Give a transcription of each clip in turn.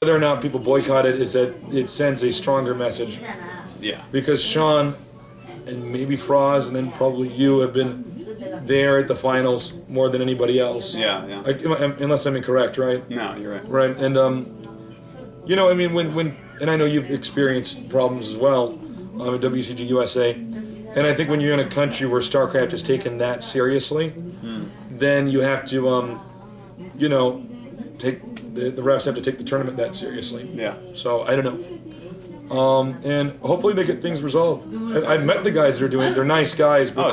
whether or not people boycott it is that it sends a stronger message. Yeah. Because Sean and maybe Froz and then probably you have been there at the finals more than anybody else. Yeah, yeah. Unless I'm incorrect, right? No, you're right. Right, and you know, I mean, when and I know you've experienced problems as well at WCG USA, and I think when you're in a country where StarCraft is taken that seriously, then you have to, you know, take the refs have to take the tournament that seriously. Yeah. So I don't know. And hopefully they get things resolved. I've met the guys that are doing it. They're nice guys, but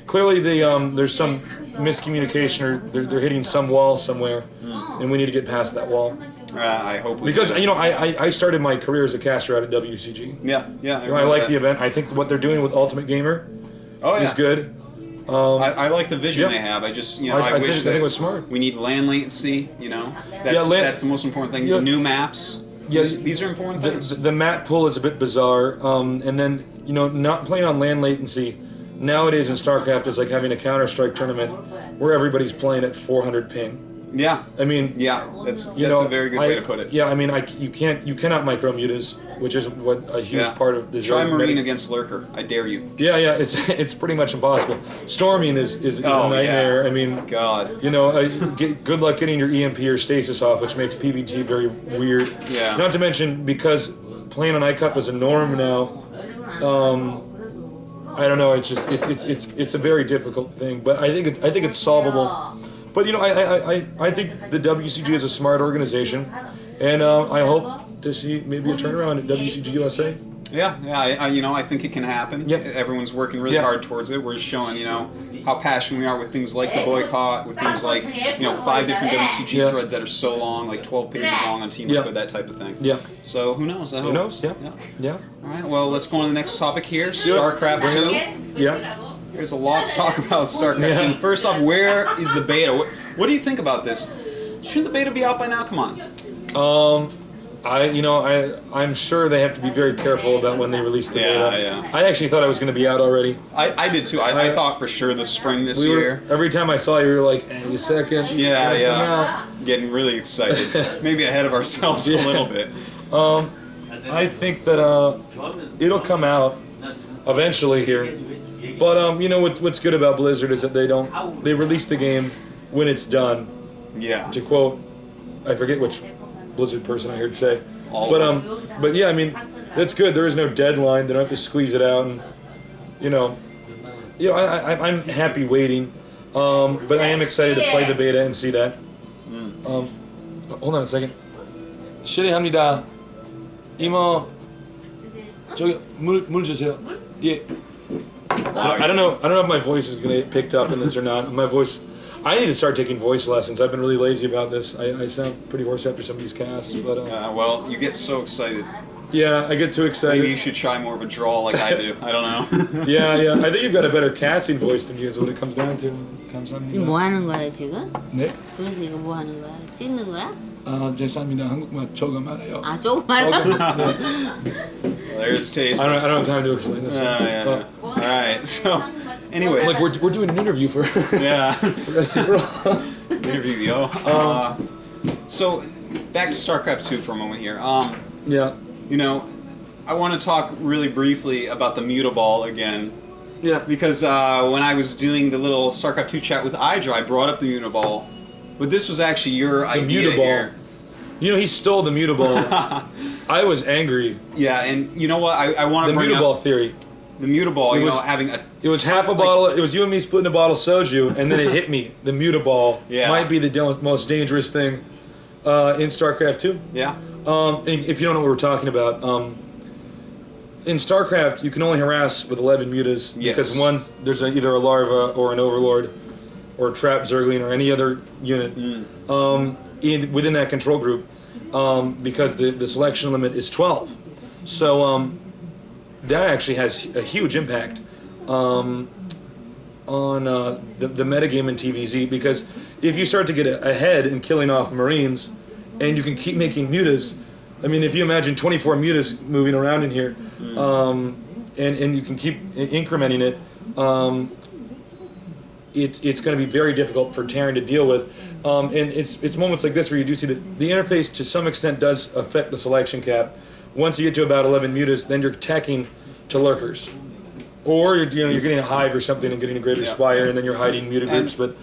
clearly there's some miscommunication or they're hitting some wall somewhere, and we need to get past that wall. I hope we because can. you know I started my career as a caster out at WCG. Yeah, yeah. I like the event. I think what they're doing with Ultimate Gamer is good. I like the vision they have. I just, you know, I wish think it was smart. We need land latency. You know, that's the most important thing. The new maps. Yeah, these are important things. The map pool is a bit bizarre, and then you know, not playing on land latency nowadays in StarCraft is like having a Counter-Strike tournament where everybody's playing at 400 ping. Yeah, I mean, that's a very good way to put it. Yeah, I mean, you cannot micro mutas, which is what a huge part of this. Try Marine against Lurker. I dare you. Yeah, it's pretty much impossible. Storming is a nightmare. Yeah. I mean, God. You know, good luck getting your EMP or stasis off, which makes PBT very weird. Yeah. Not to mention because playing on iCup is a norm now. I don't know. It's just it's a very difficult thing, but I think it's solvable. But you know, I think the WCG is a smart organization, and I hope to see maybe a turnaround at WCG USA. Yeah, you know, I think it can happen. Yep. Everyone's working really hard towards it. We're just showing, you know, how passionate we are with things like the boycott, with things like, you know, 5 different WCG threads that are so long, like 12 pages long on Team Liquid, that type of thing. Yeah. So who knows? Who knows? Yeah. All right. Well, let's go on to the next topic here. StarCraft 2. Yeah. There's a lot to talk about StarCraft 2. First off, where is the beta? What do you think about this? Shouldn't the beta be out by now? Come on. I'm sure they have to be very careful about when they release the beta. Yeah. I actually thought I was going to be out already. I did too. I thought for sure the spring this year. Every time I saw you, we were like, "Hey, a second." Yeah. Come out. Getting really excited. Maybe ahead of ourselves a little bit. I think that it'll come out eventually here. But you know what's good about Blizzard is that they release the game when it's done. Yeah. To quote, I forget which Blizzard person I heard say. But yeah, I mean, that's good. There is no deadline. They don't have to squeeze it out, and I'm happy waiting. But I am excited to play the beta and see that. Hold on a second. 실례합니다. 이모 저기 물 주세요. 예. I don't know if my voice is going to get picked up in this or not. My voice, I need to start taking voice lessons. I've been really lazy about this. I sound pretty hoarse after some of these casts, but well, you get so excited. Yeah, I get too excited. Maybe you should try more of a drawl like I do. I don't know. Yeah. I think you've got a better casting voice than you is what it comes down to. 뭐 하는 거야 지금? 네? 그래서 이거 뭐 하는 거야? 찍는 거야? 죄송합니다. 한국말 조금 알아요. 아 조금 알아? There's Tasteless. I don't have time to explain this. All right. So, anyways, like we're doing an interview for for SCForAll. Interview, yo. So, back to StarCraft 2 for a moment here. Yeah. You know, I want to talk really briefly about the Mutaball again. Yeah. Because when I was doing the little StarCraft 2 chat with Idra, I brought up the Mutaball. But this was actually your idea here. You know, he stole the Mutaball. I was angry. Yeah, and you know what? I want to bring up... The Mutaball theory. The Mutaball, having a... It was half a bottle... It was you and me splitting a bottle of soju, and then it hit me. The Mutaball might be the most dangerous thing in StarCraft 2. Yeah. And if you don't know what we're talking about, in StarCraft, you can only harass with 11 mutas because there's either a larva or an overlord or a trap zergling or any other unit within that control group because the selection limit is 12. So that actually has a huge impact on the metagame in TVZ because if you start to get ahead in killing off Marines and you can keep making mutas, I mean, if you imagine 24 mutas moving around in here, and you can keep incrementing it, it's going to be very difficult for Terran to deal with. And it's moments like this where you do see that the interface to some extent does affect the selection cap. Once you get to about 11 mutas, then you're attacking to lurkers, or you're getting a hive or something and getting a greater spire, and then you're hiding muta groups. But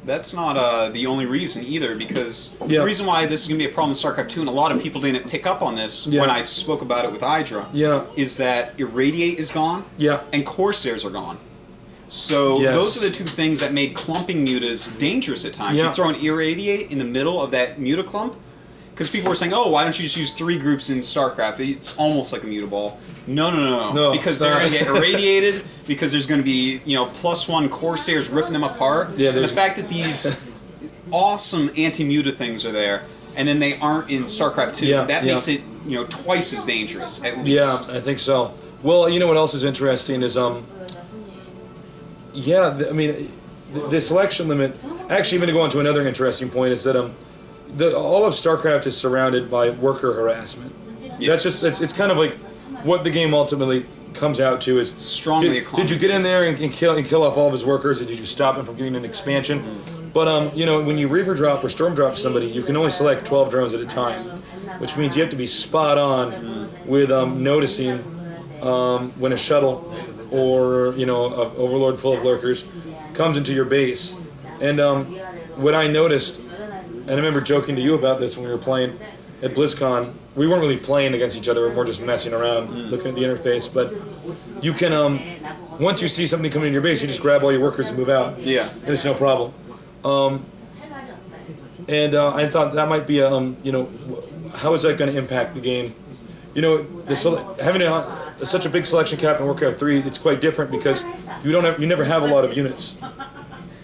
that's not the only reason either, because the reason why this is going to be a problem in StarCraft 2, and a lot of people didn't pick up on this when I spoke about it with Hydra, is that Irradiate is gone, and Corsairs are gone. So those are the two things that made clumping mutas dangerous at times. You throw an Irradiate in the middle of that muta clump, because people were saying, oh, why don't you just use 3 groups in StarCraft? It's almost like a muta ball. No. Because they're going to get irradiated, because there's going to be, +1 Corsairs ripping them apart. And the fact that these awesome anti-muta things are there, and then they aren't in StarCraft 2, that makes it, twice as dangerous, at least. Yeah, I think so. Well, you know what else is interesting is, I mean, the selection limit, actually, I'm going to go on to another interesting point, is that, all of StarCraft is surrounded by worker harassment. That's just it's kind of like what the game ultimately comes out to is strongly. Did you get in there and kill off all of his workers, or did you stop him from getting an expansion? But when you Reaver drop or Storm drop somebody, you can only select 12 drones at a time, which means you have to be spot on with noticing when a shuttle or an overlord full of lurkers comes into your base. And what I noticed. And I remember joking to you about this when we were playing at BlizzCon. We weren't really playing against each other, we were more just messing around, looking at the interface. But you can, once you see something coming in your base, you just grab all your workers and move out. Yeah. And it's no problem. I thought that might be how is that going to impact the game? Having such a big selection cap in Warcraft 3, it's quite different because you never have a lot of units.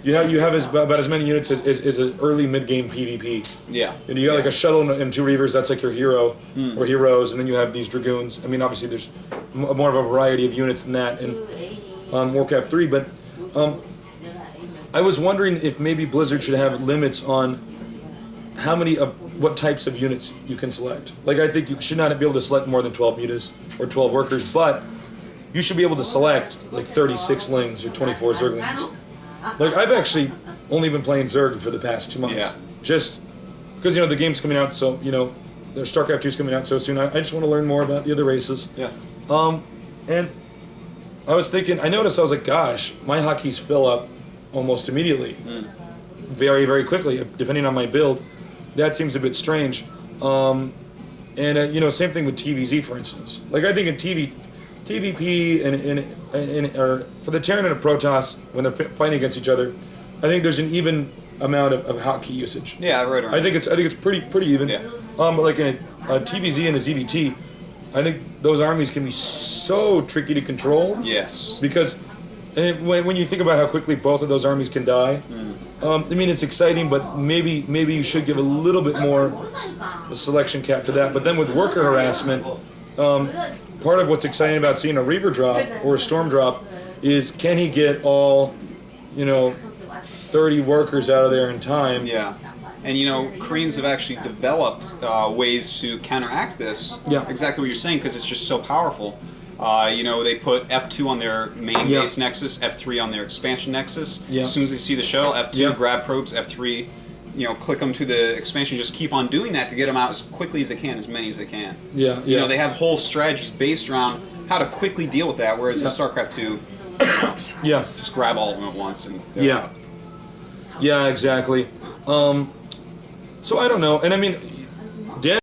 You have about as many units as an early mid-game PvP. Yeah. And you got like a shuttle and 2 Reavers, that's like your hero, or heroes, and then you have these Dragoons. I mean, obviously there's more of a variety of units than that in Warcraft 3, but I was wondering if maybe Blizzard should have limits on what types of units you can select. Like, I think you should not be able to select more than 12 mutas or 12 workers, but you should be able to select like 36 lings or 24 Zerglings. Like, I've actually only been playing Zerg for the past 2 months. Just because, the game's coming out, so, the StarCraft 2's coming out so soon. I just want to learn more about the other races. Yeah. And I was thinking, I noticed, I was like, gosh, my hotkeys fill up almost immediately. Very, very quickly, depending on my build. That seems a bit strange. Same thing with TVZ, for instance. Like, I think in TVP or for the Terran and a Protoss, when they're fighting against each other, I think there's an even amount of hotkey usage. Yeah, right around. I think it's pretty even. Yeah. But like in a TVZ and a ZBT, I think those armies can be so tricky to control. Yes. Because when you think about how quickly both of those armies can die, I mean, it's exciting, but maybe you should give a little bit more selection cap to that. But then with worker harassment, part of what's exciting about seeing a Reaver drop or a Storm drop is, can he get all, 30 workers out of there in time? Yeah. And, Koreans have actually developed ways to counteract this. Yeah. Exactly what you're saying, because it's just so powerful. They put F2 on their main base nexus, F3 on their expansion nexus. Yeah. As soon as they see the shell, F2, grab probes, F3, click them to the expansion, just keep on doing that to get them out as quickly as they can, as many as they can. Yeah. They have whole strategies based around how to quickly deal with that, whereas in StarCraft 2, just grab all of them at once and they're out. Yeah, exactly. So I don't know, and I mean,